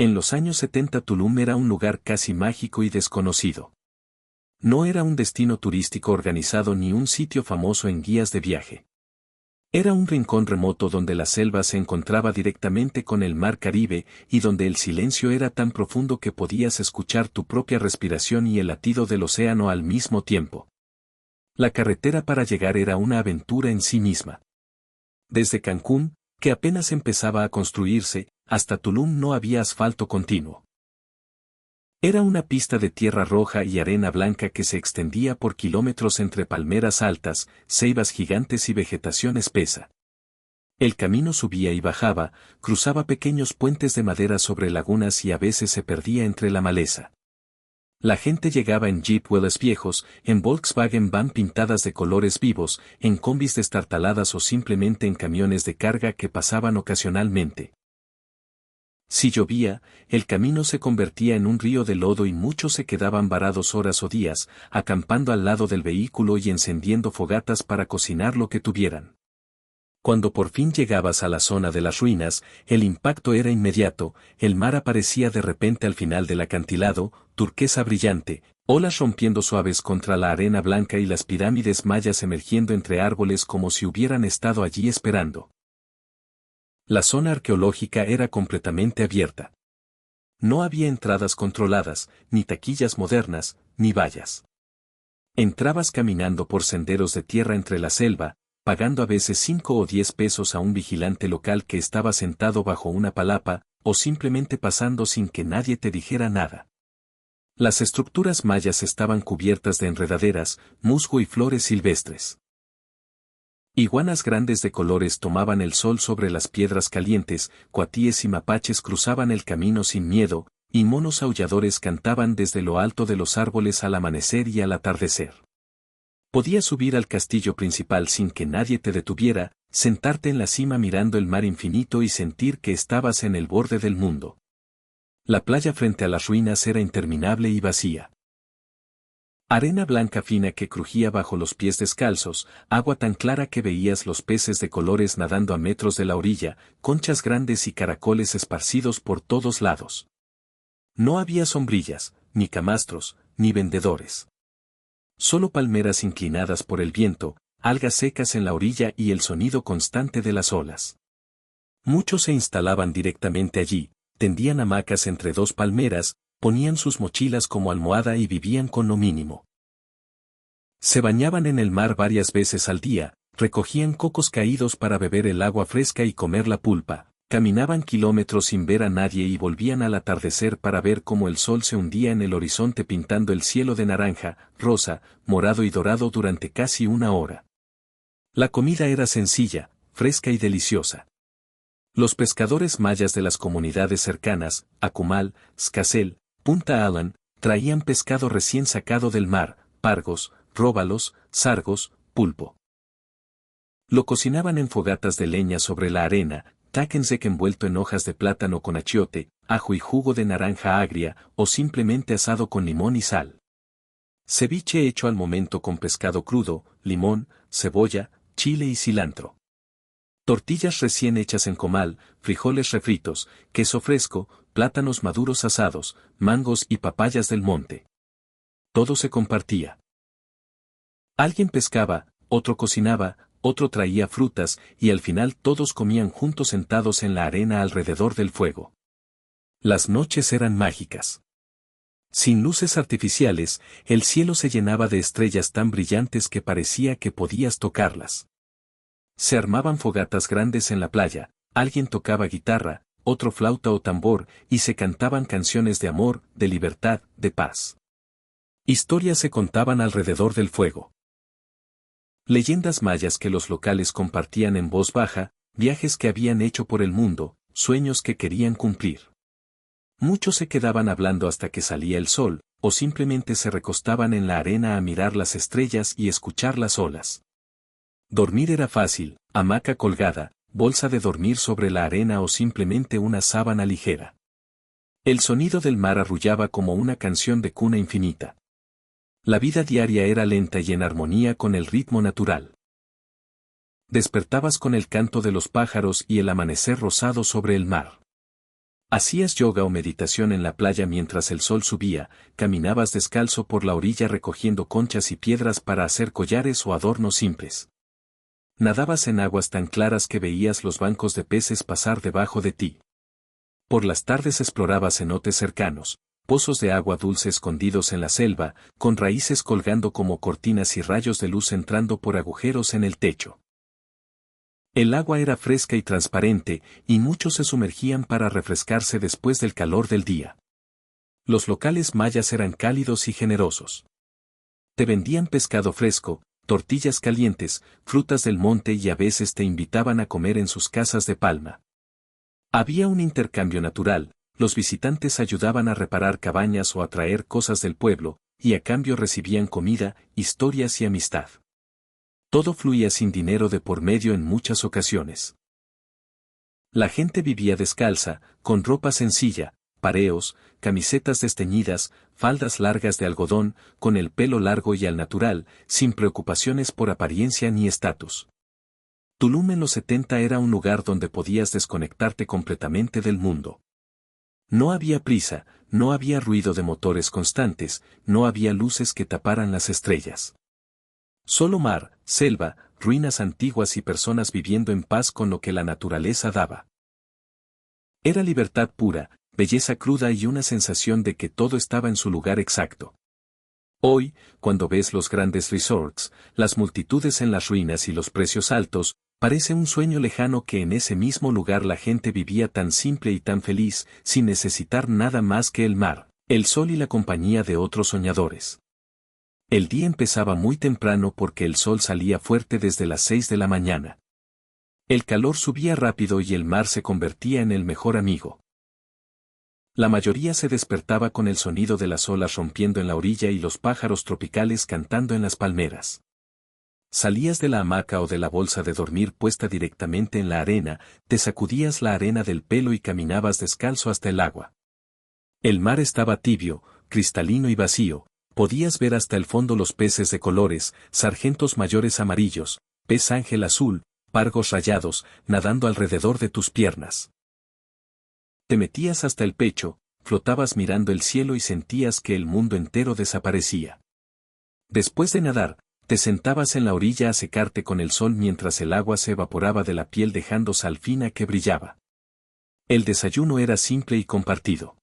En los años 70 Tulum era un lugar casi mágico y desconocido. No era un destino turístico organizado ni un sitio famoso en guías de viaje. Era un rincón remoto donde la selva se encontraba directamente con el mar Caribe y donde el silencio era tan profundo que podías escuchar tu propia respiración y el latido del océano al mismo tiempo. La carretera para llegar era una aventura en sí misma. Desde Cancún, que apenas empezaba a construirse, hasta Tulum no había asfalto continuo. Era una pista de tierra roja y arena blanca que se extendía por kilómetros entre palmeras altas, ceibas gigantes y vegetación espesa. El camino subía y bajaba, cruzaba pequeños puentes de madera sobre lagunas y a veces se perdía entre la maleza. La gente llegaba en Jeep Wheelers viejos, en Volkswagen Van pintadas de colores vivos, en combis destartaladas o simplemente en camiones de carga que pasaban ocasionalmente. Si llovía, el camino se convertía en un río de lodo y muchos se quedaban varados horas o días, acampando al lado del vehículo y encendiendo fogatas para cocinar lo que tuvieran. Cuando por fin llegabas a la zona de las ruinas, el impacto era inmediato, el mar aparecía de repente al final del acantilado, turquesa brillante, olas rompiendo suaves contra la arena blanca y las pirámides mayas emergiendo entre árboles como si hubieran estado allí esperando. La zona arqueológica era completamente abierta. No había entradas controladas, ni taquillas modernas, ni vallas. Entrabas caminando por senderos de tierra entre la selva, pagando a veces 5 o 10 pesos a un vigilante local que estaba sentado bajo una palapa, o simplemente pasando sin que nadie te dijera nada. Las estructuras mayas estaban cubiertas de enredaderas, musgo y flores silvestres. Iguanas grandes de colores tomaban el sol sobre las piedras calientes, cuatíes y mapaches cruzaban el camino sin miedo, y monos aulladores cantaban desde lo alto de los árboles al amanecer y al atardecer. Podías subir al castillo principal sin que nadie te detuviera, sentarte en la cima mirando el mar infinito y sentir que estabas en el borde del mundo. La playa frente a las ruinas era interminable y vacía. Arena blanca fina que crujía bajo los pies descalzos, agua tan clara que veías los peces de colores nadando a metros de la orilla, conchas grandes y caracoles esparcidos por todos lados. No había sombrillas, ni camastros, ni vendedores. Solo palmeras inclinadas por el viento, algas secas en la orilla y el sonido constante de las olas. Muchos se instalaban directamente allí, tendían hamacas entre dos palmeras, ponían sus mochilas como almohada y vivían con lo mínimo. Se bañaban en el mar varias veces al día, recogían cocos caídos para beber el agua fresca y comer la pulpa, caminaban kilómetros sin ver a nadie y volvían al atardecer para ver cómo el sol se hundía en el horizonte pintando el cielo de naranja, rosa, morado y dorado durante casi una hora. La comida era sencilla, fresca y deliciosa. Los pescadores mayas de las comunidades cercanas, Akumal, Xcacel, Punta Allen, traían pescado recién sacado del mar, pargos, róbalos, sargos, pulpo. Lo cocinaban en fogatas de leña sobre la arena, taquensec envuelto en hojas de plátano con achiote, ajo y jugo de naranja agria, o simplemente asado con limón y sal. Ceviche hecho al momento con pescado crudo, limón, cebolla, chile y cilantro. Tortillas recién hechas en comal, frijoles refritos, queso fresco, plátanos maduros asados, mangos y papayas del monte. Todo se compartía. Alguien pescaba, otro cocinaba, otro traía frutas, y al final todos comían juntos sentados en la arena alrededor del fuego. Las noches eran mágicas. Sin luces artificiales, el cielo se llenaba de estrellas tan brillantes que parecía que podías tocarlas. Se armaban fogatas grandes en la playa, alguien tocaba guitarra, otro flauta o tambor, y se cantaban canciones de amor, de libertad, de paz. Historias se contaban alrededor del fuego. Leyendas mayas que los locales compartían en voz baja, viajes que habían hecho por el mundo, sueños que querían cumplir. Muchos se quedaban hablando hasta que salía el sol, o simplemente se recostaban en la arena a mirar las estrellas y escuchar las olas. Dormir era fácil, hamaca colgada, bolsa de dormir sobre la arena o simplemente una sábana ligera. El sonido del mar arrullaba como una canción de cuna infinita. La vida diaria era lenta y en armonía con el ritmo natural. Despertabas con el canto de los pájaros y el amanecer rosado sobre el mar. Hacías yoga o meditación en la playa mientras el sol subía, caminabas descalzo por la orilla recogiendo conchas y piedras para hacer collares o adornos simples. Nadabas en aguas tan claras que veías los bancos de peces pasar debajo de ti. Por las tardes explorabas cenotes cercanos, pozos de agua dulce escondidos en la selva, con raíces colgando como cortinas y rayos de luz entrando por agujeros en el techo. El agua era fresca y transparente, y muchos se sumergían para refrescarse después del calor del día. Los locales mayas eran cálidos y generosos. Te vendían pescado fresco, tortillas calientes, frutas del monte y a veces te invitaban a comer en sus casas de palma. Había un intercambio natural, los visitantes ayudaban a reparar cabañas o a traer cosas del pueblo, y a cambio recibían comida, historias y amistad. Todo fluía sin dinero de por medio en muchas ocasiones. La gente vivía descalza, con ropa sencilla, pareos, camisetas desteñidas, faldas largas de algodón, con el pelo largo y al natural, sin preocupaciones por apariencia ni estatus. Tulum en los 70 era un lugar donde podías desconectarte completamente del mundo. No había prisa, no había ruido de motores constantes, no había luces que taparan las estrellas. Solo mar, selva, ruinas antiguas y personas viviendo en paz con lo que la naturaleza daba. Era libertad pura, belleza cruda y una sensación de que todo estaba en su lugar exacto. Hoy, cuando ves los grandes resorts, las multitudes en las ruinas y los precios altos, parece un sueño lejano que en ese mismo lugar la gente vivía tan simple y tan feliz, sin necesitar nada más que el mar, el sol y la compañía de otros soñadores. El día empezaba muy temprano porque el sol salía fuerte desde las 6 de la mañana. El calor subía rápido y el mar se convertía en el mejor amigo. La mayoría se despertaba con el sonido de las olas rompiendo en la orilla y los pájaros tropicales cantando en las palmeras. Salías de la hamaca o de la bolsa de dormir puesta directamente en la arena, te sacudías la arena del pelo y caminabas descalzo hasta el agua. El mar estaba tibio, cristalino y vacío. Podías ver hasta el fondo los peces de colores, sargentos mayores amarillos, pez ángel azul, pargos rayados, nadando alrededor de tus piernas. Te metías hasta el pecho, flotabas mirando el cielo y sentías que el mundo entero desaparecía. Después de nadar, te sentabas en la orilla a secarte con el sol mientras el agua se evaporaba de la piel dejando sal fina que brillaba. El desayuno era simple y compartido.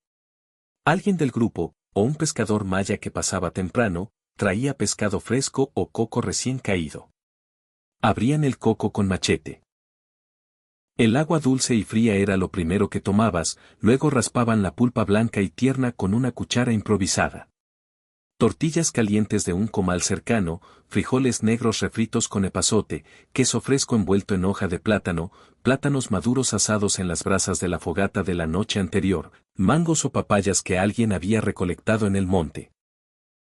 Alguien del grupo, o un pescador maya que pasaba temprano, traía pescado fresco o coco recién caído. Abrían el coco con machete. El agua dulce y fría era lo primero que tomabas, luego raspaban la pulpa blanca y tierna con una cuchara improvisada. Tortillas calientes de un comal cercano, frijoles negros refritos con epazote, queso fresco envuelto en hoja de plátano, plátanos maduros asados en las brasas de la fogata de la noche anterior, mangos o papayas que alguien había recolectado en el monte.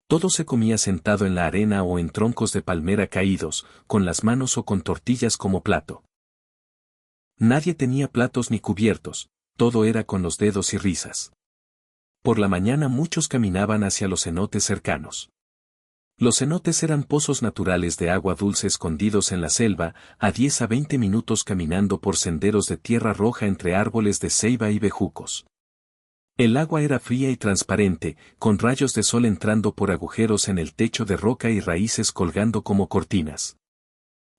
Todo se comía sentado en la arena o en troncos de palmera caídos, con las manos o con tortillas como plato. Nadie tenía platos ni cubiertos, todo era con los dedos y risas. Por la mañana muchos caminaban hacia los cenotes cercanos. Los cenotes eran pozos naturales de agua dulce escondidos en la selva, a 10 a 20 minutos caminando por senderos de tierra roja entre árboles de ceiba y bejucos. El agua era fría y transparente, con rayos de sol entrando por agujeros en el techo de roca y raíces colgando como cortinas.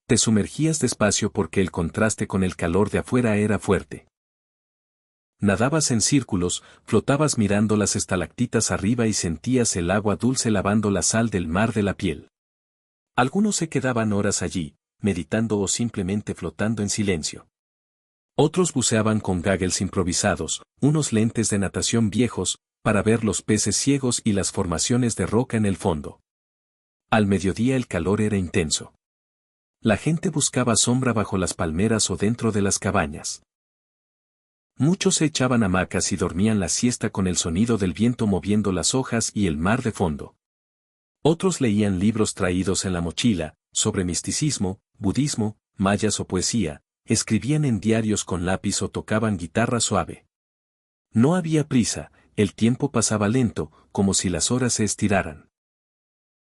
Te sumergías despacio porque el contraste con el calor de afuera era fuerte. Nadabas en círculos, flotabas mirando las estalactitas arriba y sentías el agua dulce lavando la sal del mar de la piel. Algunos se quedaban horas allí, meditando o simplemente flotando en silencio. Otros buceaban con goggles improvisados, unos lentes de natación viejos, para ver los peces ciegos y las formaciones de roca en el fondo. Al mediodía el calor era intenso. La gente buscaba sombra bajo las palmeras o dentro de las cabañas. Muchos se echaban hamacas y dormían la siesta con el sonido del viento moviendo las hojas y el mar de fondo. Otros leían libros traídos en la mochila, sobre misticismo, budismo, mayas o poesía, escribían en diarios con lápiz o tocaban guitarra suave. No había prisa, el tiempo pasaba lento, como si las horas se estiraran.